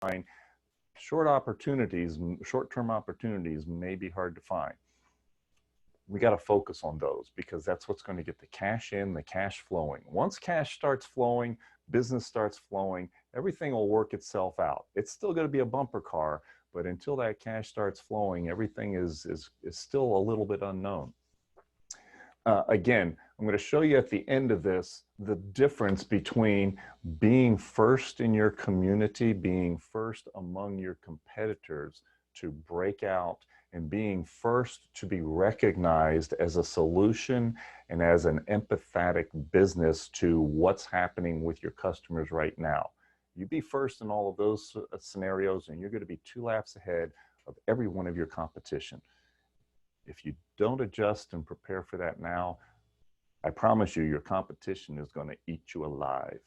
find. Short-term opportunities may be hard to find. We got to focus on those because that's what's going to get the cash in, the cash flowing. Once cash starts flowing, business starts flowing, everything will work itself out. It's still going to be a bumper car, but until that cash starts flowing, everything is still a little bit unknown. Again, I'm going to show you at the end of this the difference between being first in your community, being first among your competitors to break out, and being first to be recognized as a solution and as an empathetic business to what's happening with your customers right now. You be first in all of those scenarios and you're going to be 2 laps ahead of every one of your competition. If you don't adjust and prepare for that now, I promise you, your competition is going to eat you alive.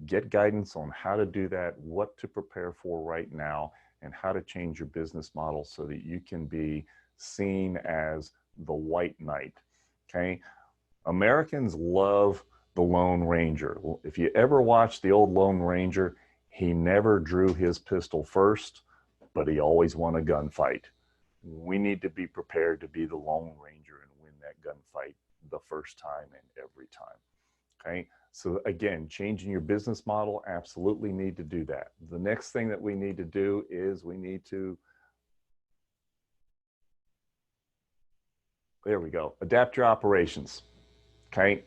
Get guidance on how to do that, what to prepare for right now, and how to change your business model so that you can be seen as the white knight, okay? Americans love the Lone Ranger. If you ever watch the old Lone Ranger, he never drew his pistol first, but he always won a gunfight. We need to be prepared to be the Lone Ranger and win that gunfight the first time and every time, okay? So again, changing your business model, absolutely need to do that. The next thing that we need to do is we need to, there we go, adapt your operations, okay?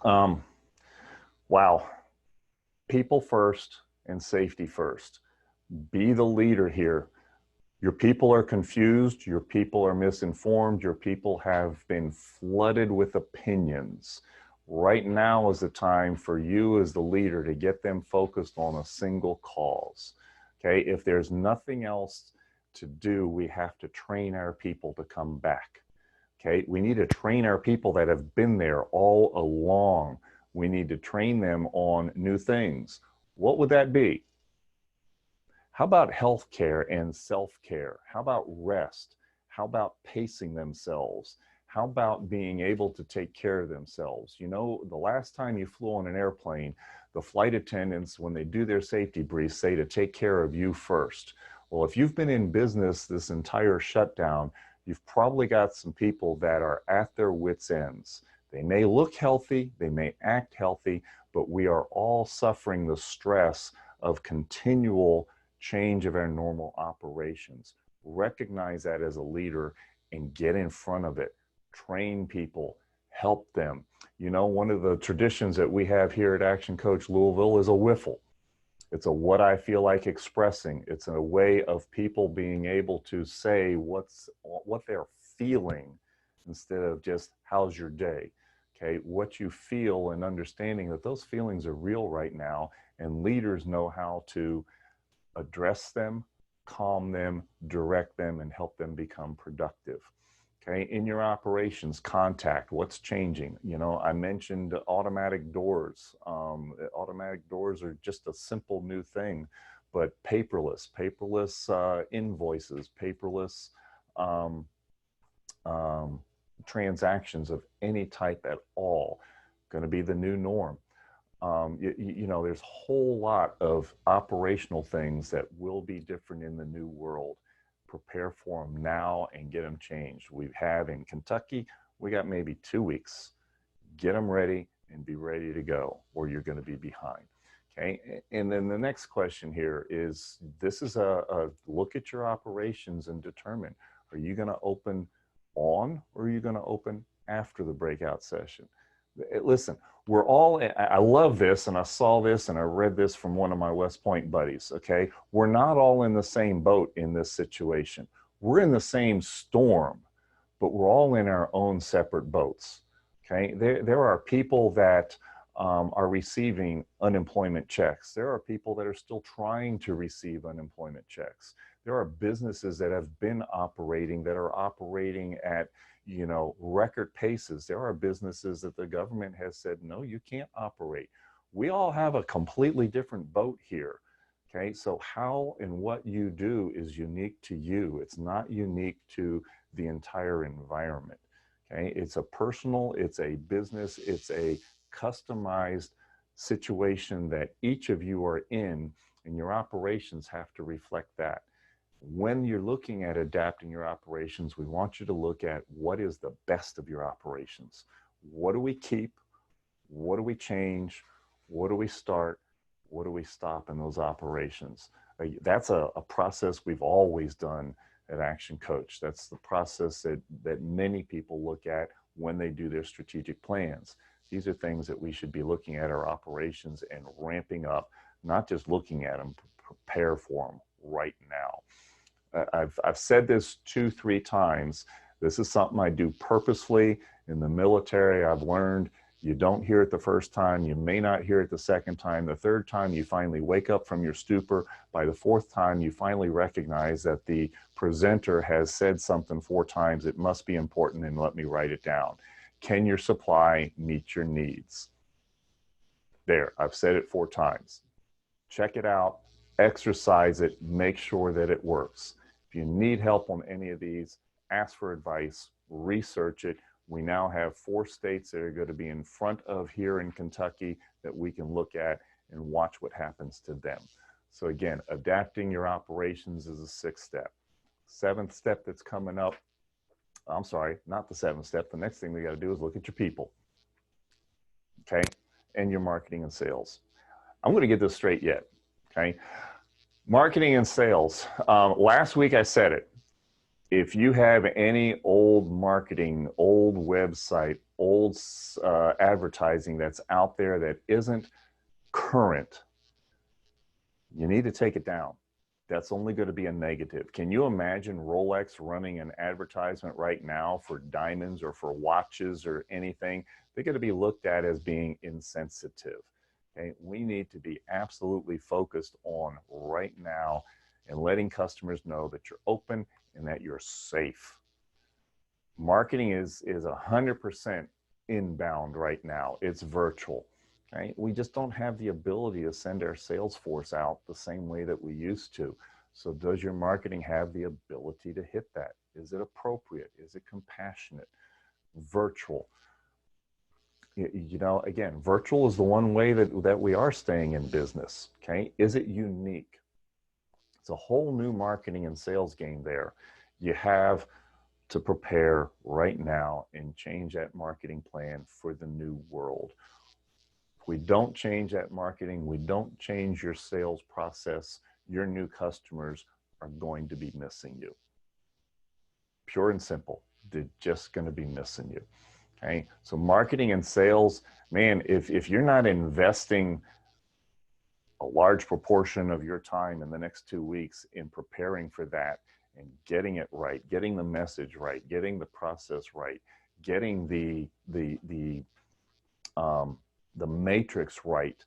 Wow, people first and safety first. Be the leader here. Your people are confused, your people are misinformed, your people have been flooded with opinions. Right now is the time for you as the leader to get them focused on a single cause. Okay, if there's nothing else to do, we have to train our people to come back. Okay, we need to train our people that have been there all along. We need to train them on new things. What would that be? How about healthcare and self-care? How about rest? How about pacing themselves? How about being able to take care of themselves? You know, the last time you flew on an airplane, the flight attendants, when they do their safety briefs, say to take care of you first. Well, if you've been in business this entire shutdown, you've probably got some people that are at their wits' ends. They may look healthy, they may act healthy, but we are all suffering the stress of continual change of our normal operations. Recognize that as a leader and get in front of it. Train people, help them. You know, one of the traditions that we have here at Action Coach Louisville is a wiffle. It's a what I feel like expressing. It's a way of people being able to say what they're feeling instead of just how's your day. Okay, what you feel and understanding that those feelings are real right now, and leaders know how to address them, calm them, direct them, and help them become productive. Okay, in your operations, contact, what's changing? You know, I mentioned automatic doors. Automatic doors are just a simple new thing, but paperless invoices, paperless transactions of any type at all, going to be the new norm. You know, there's a whole lot of operational things that will be different in the new world. Prepare for them now and get them changed. We have in Kentucky, we got maybe 2 weeks. Get them ready and be ready to go, or you're going to be behind. Okay, and then the next question here is, this is a look at your operations and determine, are you going to open on or are you going to open after the breakout session? Listen, we're all, I love this, and I saw this and I read this from one of my West Point buddies, okay? We're not all in the same boat in this situation. We're in the same storm, but we're all in our own separate boats, okay? There are people that are receiving unemployment checks. There are people that are still trying to receive unemployment checks. There are businesses that have been operating that are operating at, you know, record paces. There are businesses that the government has said, no, you can't operate. We all have a completely different boat here. Okay, so how and what you do is unique to you. It's not unique to the entire environment. Okay, it's a personal, it's a business, it's a customized situation that each of you are in, and your operations have to reflect that. When you're looking at adapting your operations, we want you to look at what is the best of your operations. What do we keep? What do we change? What do we start? What do we stop in those operations? That's a process we've always done at Action Coach. That's the process that many people look at when they do their strategic plans. These are things that we should be looking at our operations and ramping up, not just looking at them, prepare for them right now. I've said this 2-3 times. This is something I do purposefully. In the military, I've learned you don't hear it the first time. You may not hear it the second time. The third time, you finally wake up from your stupor. By the fourth time, you finally recognize that the presenter has said something 4 times. It must be important, and let me write it down. Can your supply meet your needs? There, I've said it 4 times. Check it out, exercise it, make sure that it works. If you need help on any of these, ask for advice, research it. We now have 4 states that are going to be in front of here in Kentucky that we can look at and watch what happens to them. So again, adapting your operations is a 6th step. 7th step that's coming up, I'm sorry, not the 7th step. The next thing we got to do is look at your people, okay, and your marketing and sales. I'm going to get this straight yet, okay? Marketing and sales. Last week I said it. If you have any old marketing, old website, old advertising that's out there that isn't current, you need to take it down. That's only going to be a negative. Can you imagine Rolex running an advertisement right now for diamonds or for watches or anything? They're going to be looked at as being insensitive. Okay? We need to be absolutely focused on right now and letting customers know that you're open and that you're safe. Marketing is 100% inbound right now. It's virtual. Okay? We just don't have the ability to send our sales force out the same way that we used to. So does your marketing have the ability to hit that? Is it appropriate? Is it compassionate? Virtual. You know, again, virtual is the one way that we are staying in business. Okay? Is it unique? It's a whole new marketing and sales game there. You have to prepare right now and change that marketing plan for the new world. If we don't change that marketing, we don't change your sales process, your new customers are going to be missing you. Pure and simple. They're just going to be missing you. Okay? So marketing and sales, man, if you're not investing a large proportion of your time in the next 2 weeks in preparing for that and getting it right, getting the message right, getting the process right, getting the matrix right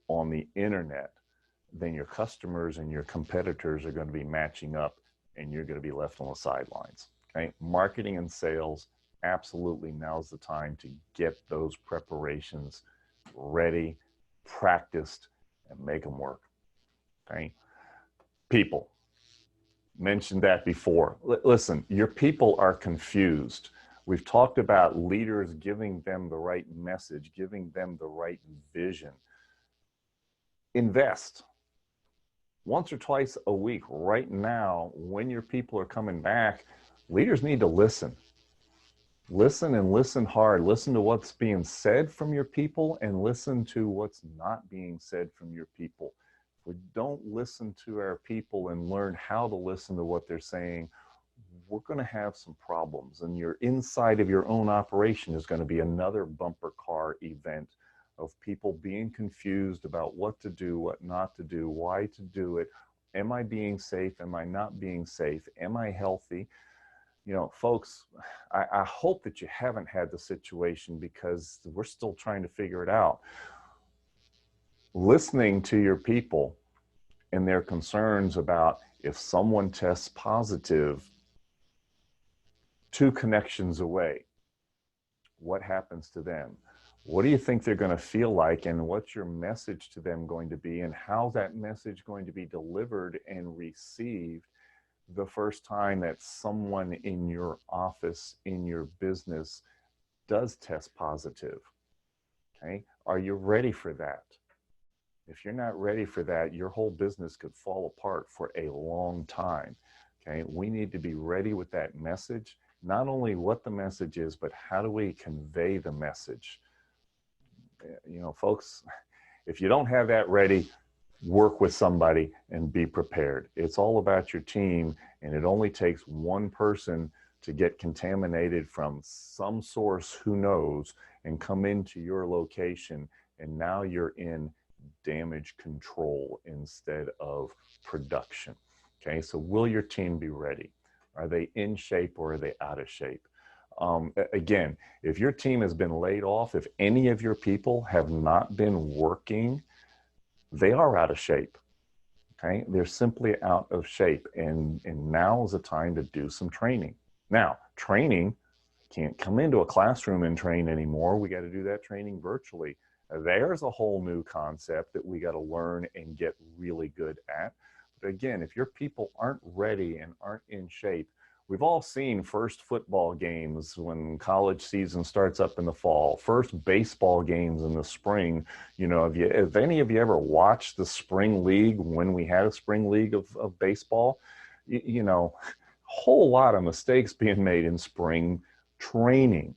on the internet, then your customers and your competitors are going to be matching up and you're going to be left on the sidelines. Okay? Marketing and sales, absolutely now's the time to get those preparations ready, practiced, and make them work. Okay? People. Mentioned that before. Listen, your people are confused. We've talked about leaders giving them the right message, giving them the right vision. Invest. Once or twice a week right now, when your people are coming back, leaders need to listen. Listen and listen hard. Listen to what's being said from your people and listen to what's not being said from your people. If we don't listen to our people and learn how to listen to what they're saying, we're going to have some problems. And your inside of your own operation is going to be another bumper car event of people being confused about what to do, what not to do, why to do it. Am I being safe? Am I not being safe? Am I healthy? You know, folks, I hope that you haven't had the situation because we're still trying to figure it out. Listening to your people and their concerns about if someone tests positive 2 connections away, what happens to them? What do you think they're going to feel like, and what's your message to them going to be, and how's that message going to be delivered and received the first time that someone in your office, in your business, does test positive? Okay? Are you ready for that? If you're not ready for that, your whole business could fall apart for a long time. Okay, we need to be ready with that message. Not only what the message is, but how do we convey the message? You know, folks, if you don't have that ready, work with somebody and be prepared. It's all about your team, and it only takes one person to get contaminated from some source, who knows, and come into your location, and now you're in damage control instead of production. Okay, so will your team be ready? Are they in shape or are they out of shape? Again, if your team has been laid off, if any of your people have not been working, they are out of shape. Okay, they're simply out of shape, and now is the time to do some training. Now, training can't come into a classroom and train anymore. We got to do that training virtually. There's a whole new concept that we got to learn and get really good at. But again, if your people aren't ready and aren't in shape, we've all seen first football games when college season starts up in the fall, first baseball games in the spring. You know, if any of you ever watched the spring league when we had a spring league of baseball, you know, whole lot of mistakes being made in spring training.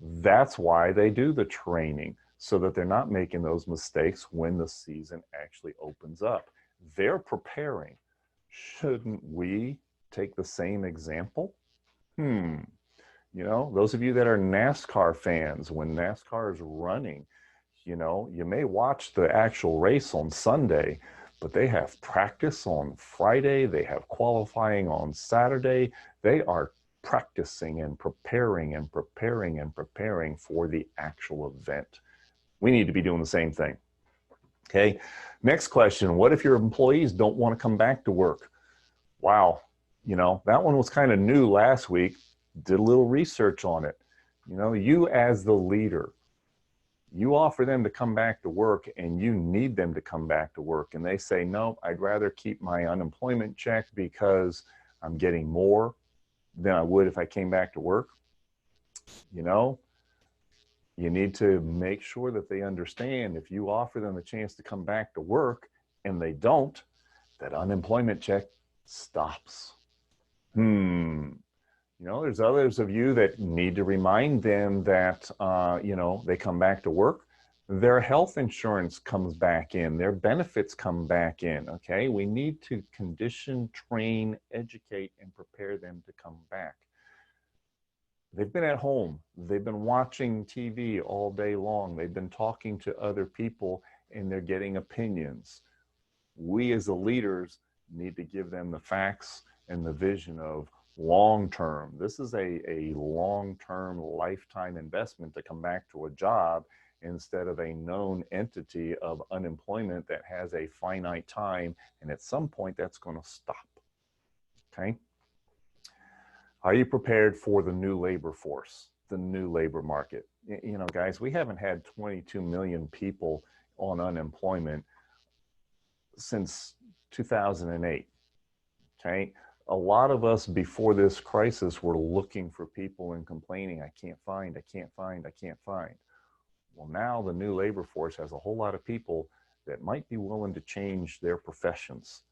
That's why they do the training, so that they're not making those mistakes when the season actually opens up. They're preparing. Shouldn't we take the same example? You know, those of you that are NASCAR fans, when NASCAR is running, you know, you may watch the actual race on Sunday, but they have practice on Friday. They have qualifying on Saturday. They are practicing and preparing and preparing and preparing for the actual event. We need to be doing the same thing. Okay. Next question. What if your employees don't want to come back to work? Wow. You know, that one was kind of new last week. Did a little research on it. You know, you as the leader, you offer them to come back to work and you need them to come back to work. And they say, no, I'd rather keep my unemployment check because I'm getting more than I would if I came back to work. You know, you need to make sure that they understand, if you offer them a chance to come back to work and they don't, that unemployment check stops. You know, there's others of you that need to remind them that, you know, they come back to work, their health insurance comes back in, their benefits come back in, okay? We need to condition, train, educate, and prepare them to come back. They've been at home, they've been watching TV all day long, they've been talking to other people, and they're getting opinions. We as the leaders need to give them the facts and the vision of long-term. This is a long-term lifetime investment to come back to a job instead of a known entity of unemployment that has a finite time, and at some point that's going to stop. Okay? Are you prepared for the new labor force, the new labor market? You know, guys, we haven't had 22 million people on unemployment since 2008. Okay? A lot of us before this crisis were looking for people and complaining, I can't find, I can't find, I can't find. Well, now the new labor force has a whole lot of people that might be willing to change their professions.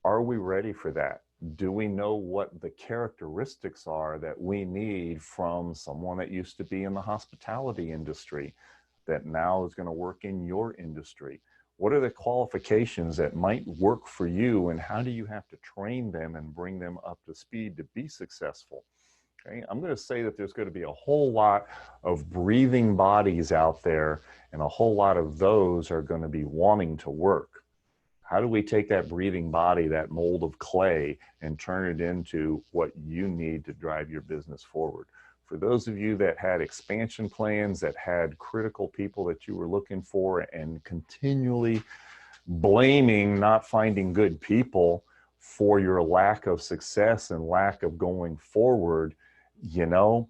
Are we ready for that? Do we know what the characteristics are that we need from someone that used to be in the hospitality industry that now is going to work in your industry? What are the qualifications that might work for you, and how do you have to train them and bring them up to speed to be successful? Okay, I'm going to say that there's going to be a whole lot of breathing bodies out there, and a whole lot of those are going to be wanting to work. How do we take that breathing body, that mold of clay, and turn it into what you need to drive your business forward? For those of you that had expansion plans, that had critical people that you were looking for and continually blaming not finding good people for your lack of success and lack of going forward, you know,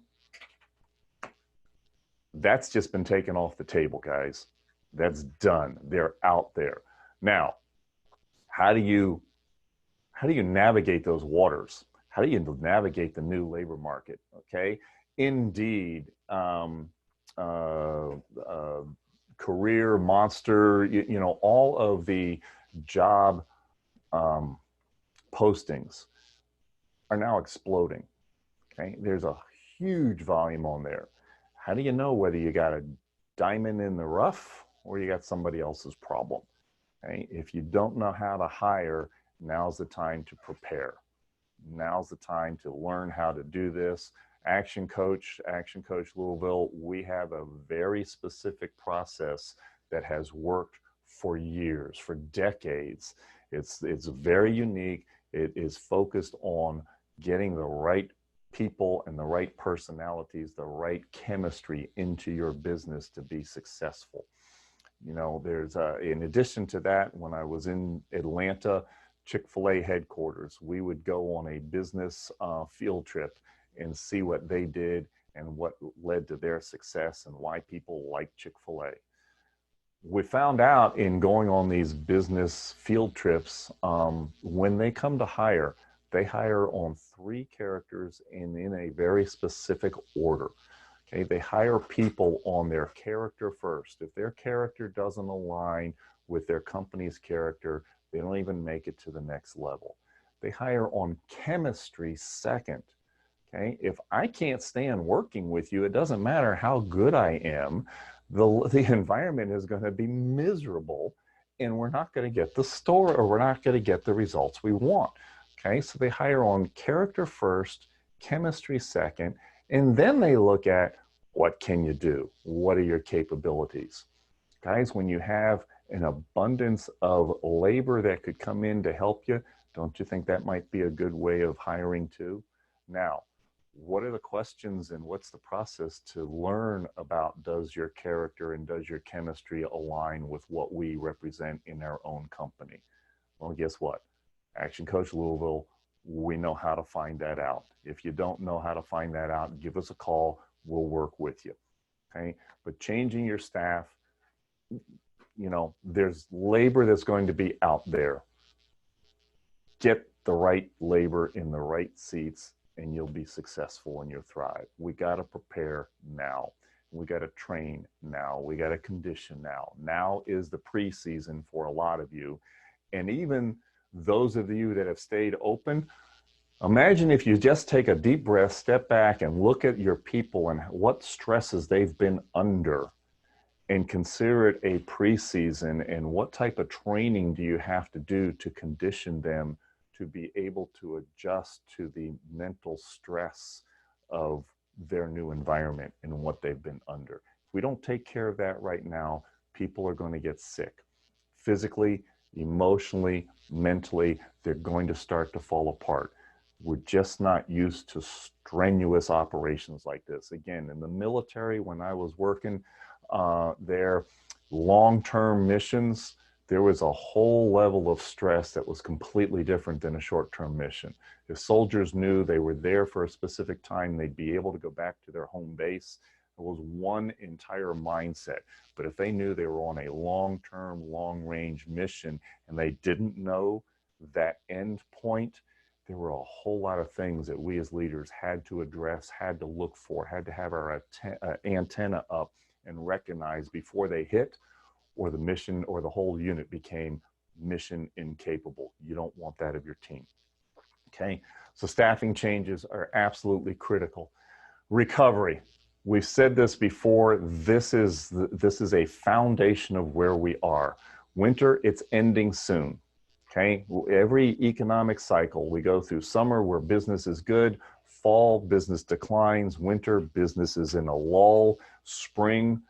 that's just been taken off the table, guys. That's done. They're out there. Now, how do you navigate those waters? How do you navigate the new labor market? Okay. Indeed, career monster, you know, all of the job postings are now exploding. Okay, there's a huge volume on there. How do you know whether you got a diamond in the rough or you got somebody else's problem? Okay, if you don't know how to hire, now's the time to prepare. Now's the time to learn how to do this. Action Coach Louisville, we have a very specific process that has worked for years, for decades. It's very unique. It is focused on getting the right people and the right personalities, the right chemistry into your business to be successful. You know, there's in addition to that, when I was in Atlanta, Chick-fil-A headquarters, we would go on a business field trip and see what they did and what led to their success and why people like Chick-fil-A. We found out in going on these business field trips, when they come to hire, they hire on 3 characters and in a very specific order. Okay, they hire people on their character first. If their character doesn't align with their company's character, they don't even make it to the next level. They hire on chemistry second. Okay, if I can't stand working with you, it doesn't matter how good I am, the environment is going to be miserable and we're not going to get the store, or we're not going to get the results we want. Okay, so they hire on character first, chemistry second, and then they look at what can you do? What are your capabilities? Guys, when you have an abundance of labor that could come in to help you, don't you think that might be a good way of hiring too? Now, what are the questions and what's the process to learn about, does your character and does your chemistry align with what we represent in our own company? Well, guess what? Action Coach Louisville, we know how to find that out. If you don't know how to find that out, give us a call. We'll work with you. Okay, but changing your staff, you know, there's labor that's going to be out there. Get the right labor in the right seats and you'll be successful and you'll thrive. We got to prepare now. We got to train now. We got to condition now. Now is the preseason for a lot of you. And even those of you that have stayed open, imagine if you just take a deep breath, step back and look at your people and what stresses they've been under and consider it a preseason, and what type of training do you have to do to condition them to be able to adjust to the mental stress of their new environment and what they've been under. If we don't take care of that right now, people are going to get sick. Physically, emotionally, mentally, they're going to start to fall apart. We're just not used to strenuous operations like this. Again, in the military, when I was working there, long-term missions, there was a whole level of stress that was completely different than a short-term mission. If soldiers knew they were there for a specific time, they'd be able to go back to their home base. It was one entire mindset. But if they knew they were on a long-term, long-range mission and they didn't know that end point, there were a whole lot of things that we as leaders had to address, had to look for, had to have our antenna up and recognize before they hit, or the mission or the whole unit became mission incapable. You don't want that of your team. Okay, so staffing changes are absolutely critical. Recovery. We've said this before. This is a foundation of where we are. Winter, it's ending soon. Okay, every economic cycle we go through: summer, where business is good; fall, business declines; winter, business is in a lull; spring,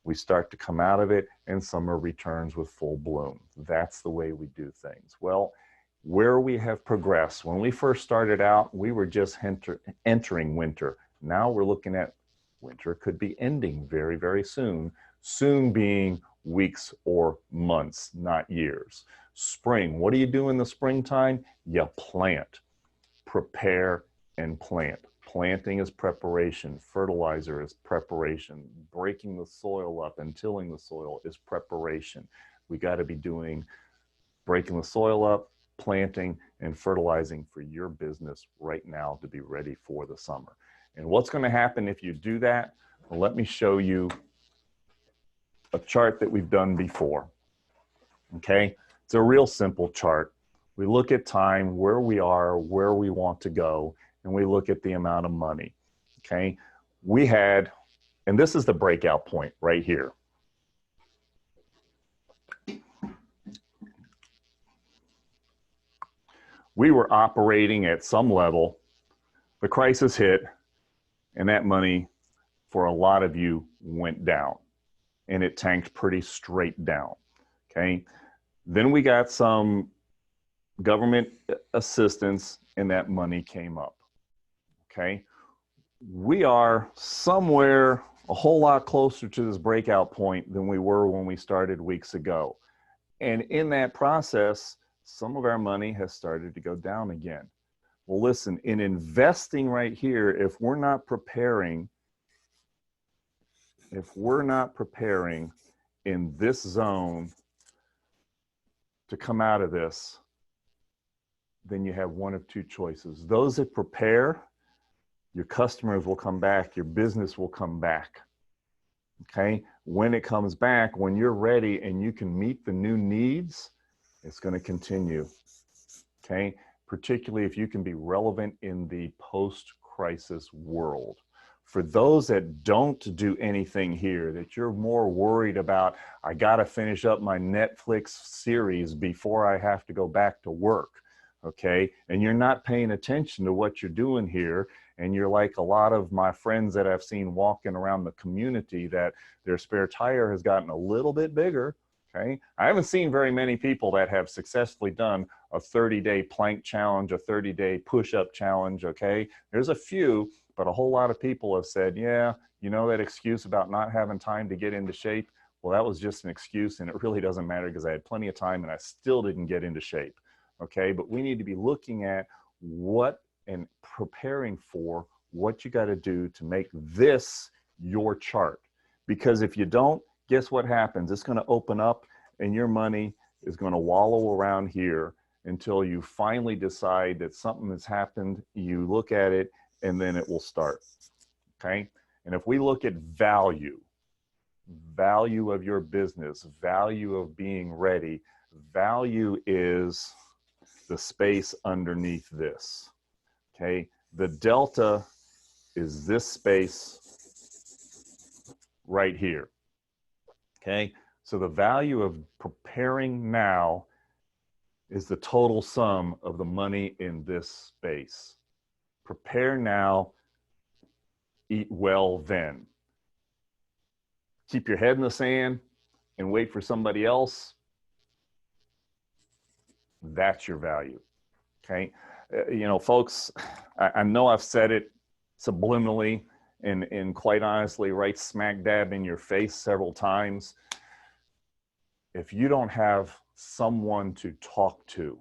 we start to come out of it; and summer returns with full bloom. That's the way we do things. Well, where we have progressed, when we first started out, we were just entering winter. Now we're looking at winter could be ending very, very soon. Soon being weeks or months, not years. Spring, what do you do in the springtime? You plant, prepare, and plant. Planting is preparation. Fertilizer is preparation. Breaking the soil up and tilling the soil is preparation. We got to be doing breaking the soil up, planting, and fertilizing for your business right now to be ready for the summer. And what's going to happen if you do that? Well, let me show you a chart that we've done before. Okay, it's a real simple chart. We look at time, where we are, where we want to go, and we look at the amount of money. Okay, we had, and this is the breakout point right here. We were operating at some level, the crisis hit, and that money for a lot of you went down, and it tanked pretty straight down. Okay, then we got some government assistance, and that money came up. Okay, we are somewhere a whole lot closer to this breakout point than we were when we started weeks ago. And in that process, some of our money has started to go down again. Well, listen, in investing right here, if we're not preparing in this zone to come out of this, then you have one of two choices. Those that prepare, your customers will come back, your business will come back. Okay, when it comes back, when you're ready and you can meet the new needs, it's going to continue. Okay, particularly if you can be relevant in the post-crisis world. For those that don't do anything here, that you're more worried about, I got to finish up my Netflix series before I have to go back to work. Okay, and you're not paying attention to what you're doing here, and you're like a lot of my friends that I've seen walking around the community, that their spare tire has gotten a little bit bigger. Okay, I haven't seen very many people that have successfully done a 30-day plank challenge, a 30-day push-up challenge. Okay, there's a few, but a whole lot of people have said, yeah, you know, that excuse about not having time to get into shape, well, that was just an excuse, and it really doesn't matter because I had plenty of time and I still didn't get into shape. Okay, but we need to be looking at what and preparing for what you got to do to make this your chart. Because if you don't, guess what happens? It's going to open up and your money is going to wallow around here until you finally decide that something has happened. You look at it and then it will start. Okay, and if we look at value of your business, value of being ready, value is the space underneath this. Okay, the delta is this space right here. Okay, so the value of preparing now is the total sum of the money in this space. Prepare now, eat well then. Keep your head in the sand and wait for somebody else. That's your value. Okay, you know, folks, I know I've said it subliminally and quite honestly, right smack dab in your face several times. If you don't have someone to talk to,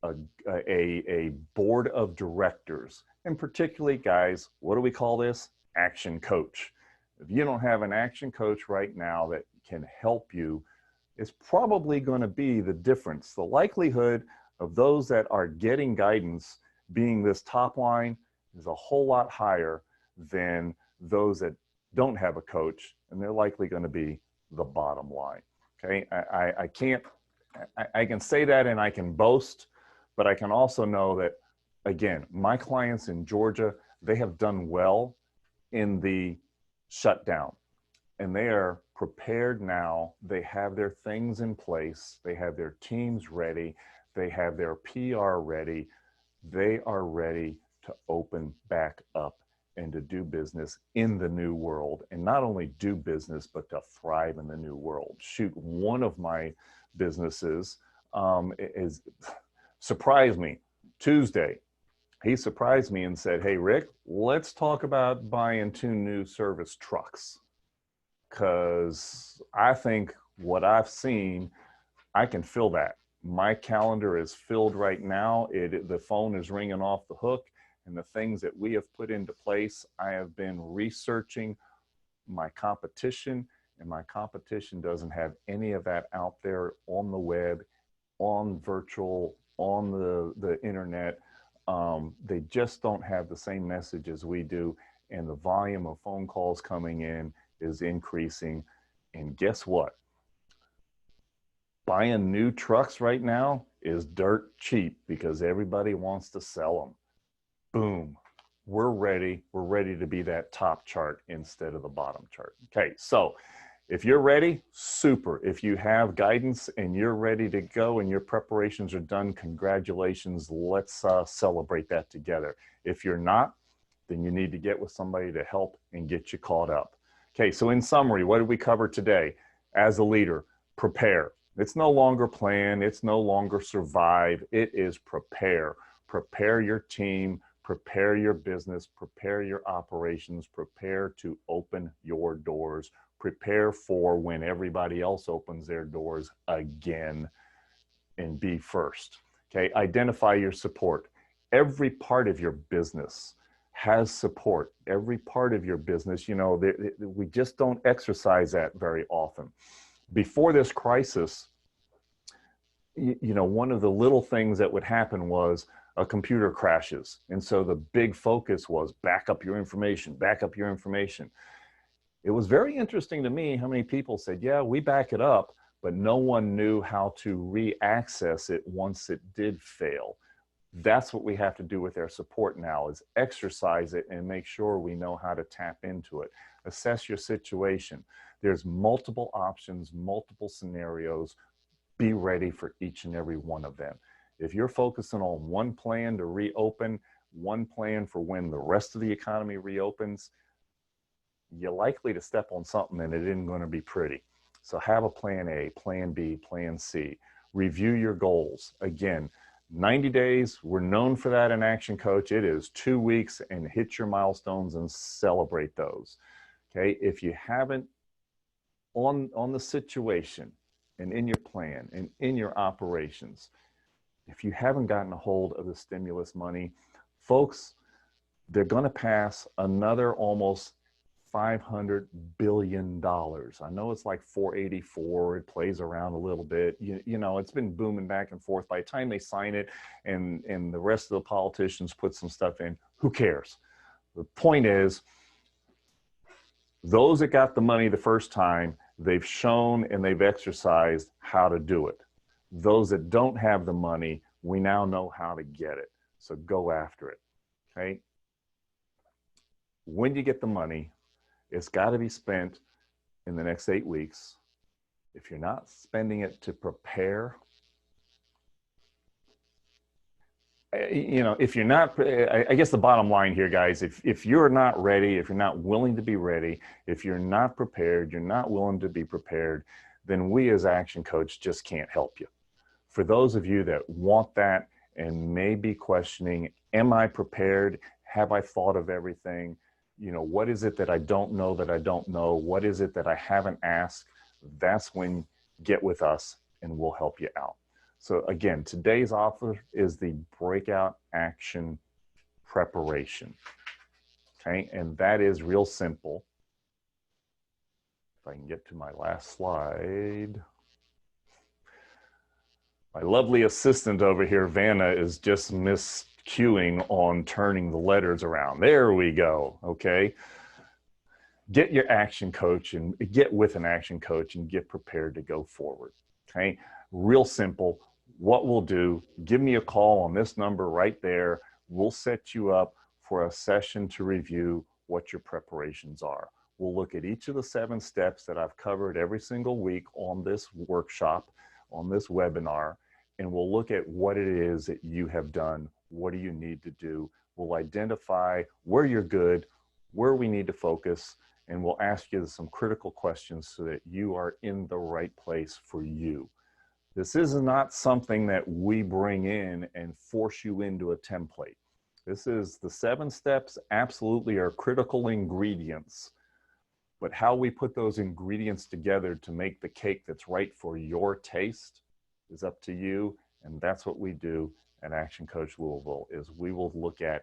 a board of directors, and particularly, guys, what do we call this? Action coach. If you don't have an action coach right now that can help you, it's probably going to be the difference. The likelihood of those that are getting guidance being this top line is a whole lot higher than those that don't have a coach, and they're likely going to be the bottom line. Okay, I can say that and I can boast, but I can also know that, again, my clients in Georgia, they have done well in the shutdown, and they are prepared now. They have their things in place. They have their teams ready. They have their PR ready. They are ready to open back up and to do business in the new world, and not only do business, but to thrive in the new world. Shoot, one of my businesses is surprised me Tuesday. He surprised me and said, hey, Rick, let's talk about buying 2 new service trucks. Because I think what I've seen, I can fill that. My calendar is filled right now. The phone is ringing off the hook. And the things that we have put into place, I have been researching my competition, and my competition doesn't have any of that out there on the web, on virtual, on the internet. They just don't have the same message as we do, and the volume of phone calls coming in is increasing. And guess what? Buying new trucks right now is dirt cheap because everybody wants to sell them. Boom. We're ready. We're ready to be that top chart instead of the bottom chart. Okay, so if you're ready, super. If you have guidance and you're ready to go and your preparations are done, congratulations. Let's celebrate that together. If you're not, then you need to get with somebody to help and get you caught up. Okay, so in summary, what did we cover today? As a leader, prepare. It's no longer plan. It's no longer survive. It is prepare. Prepare your team. Prepare your business. Prepare your operations. Prepare to open your doors. Prepare for when everybody else opens their doors again, and be first. Okay, identify your support. Every part of your business has support. Every part of your business, you know, we just don't exercise that very often. Before this crisis, you know, one of the little things that would happen was a computer crashes. And so the big focus was back up your information, back up your information. It was very interesting to me how many people said, yeah, we back it up, but no one knew how to re-access it once it did fail. That's what we have to do with our support now, is exercise it and make sure we know how to tap into it. Assess your situation. There's multiple options, multiple scenarios. Be ready for each and every one of them. If you're focusing on one plan to reopen, one plan for when the rest of the economy reopens, you're likely to step on something and it isn't going to be pretty. So have a plan A, plan B, plan C. Review your goals. Again, 90 days, we're known for that in Action Coach. It is 2 weeks, and hit your milestones and celebrate those. Okay, if you haven't on the situation and in your plan and in your operations, if you haven't gotten a hold of the stimulus money, folks, they're going to pass another almost $500 billion. I know it's like 484. It plays around a little bit. You know, it's been booming back and forth. By the time they sign it and the rest of the politicians put some stuff in, who cares? The point is, those that got the money the first time, they've shown and they've exercised how to do it. Those that don't have the money, we now know how to get it. So go after it. Okay? When you get the money, it's got to be spent in the next 8 weeks. If you're not spending it to prepare, you know, if you're not, I guess the bottom line here, guys, if you're not ready, if you're not willing to be ready, if you're not prepared, you're not willing to be prepared, then we as Action Coach just can't help you. For those of you that want that and may be questioning, am I prepared? Have I thought of everything? You know, what is it that I don't know that I don't know? What is it that I haven't asked? That's when get with us and we'll help you out. So again, today's offer is the breakout action preparation. Okay, and that is real simple. If I can get to my last slide. My lovely assistant over here, Vanna, is just miscuing on turning the letters around. There we go, okay? Get your action coach and get with an action coach and get prepared to go forward, okay? Real simple. What we'll do, give me a call on this number right there. We'll set you up for a session to review what your preparations are. We'll look at each of the 7 steps that I've covered every single week on this workshop, on this webinar, and we'll look at what it is that you have done. What do you need to do? We'll identify where you're good, where we need to focus, and we'll ask you some critical questions so that you are in the right place for you. This is not something that we bring in and force you into a template. This is the 7 steps absolutely are critical ingredients, but how we put those ingredients together to make the cake that's right for your taste is up to you. And that's what we do at Action Coach Louisville, is we will look at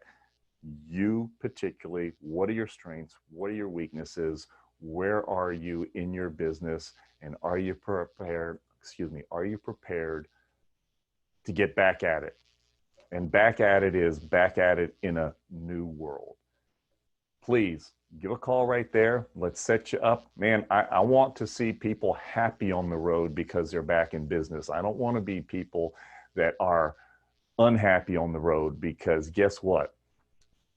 you particularly. What are your strengths? What are your weaknesses? Where are you in your business? And are you prepared? Are you prepared to get back at it? And back at it is back at it in a new world. please give a call right there. Let's set you up. Man, I want to see people happy on the road because they're back in business. I don't want to be people that are unhappy on the road, because guess what?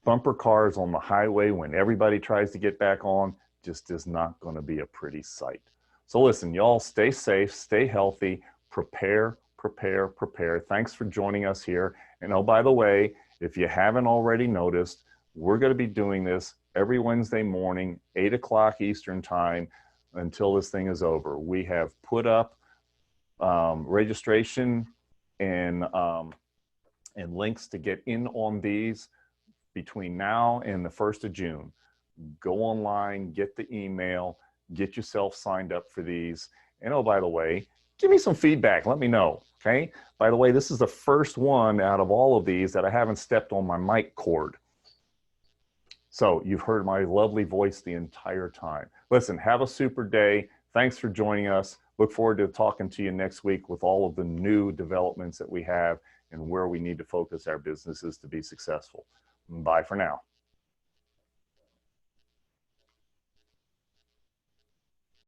Bumper cars on the highway when everybody tries to get back on just is not going to be a pretty sight. So listen, y'all, stay safe, stay healthy, prepare, prepare, prepare. Thanks for joining us here. And oh, by the way, if you haven't already noticed, we're going to be doing this every Wednesday morning, 8 o'clock Eastern time, until this thing is over. We have put up registration and links to get in on these between now and the 1st of June. Go online, get the email, get yourself signed up for these. And oh, by the way, give me some feedback. Let me know, okay? By the way, this is the first one out of all of these that I haven't stepped on my mic cord. So you've heard my lovely voice the entire time. Listen, have a super day. Thanks for joining us. Look forward to talking to you next week with all of the new developments that we have and where we need to focus our businesses to be successful. Bye for now.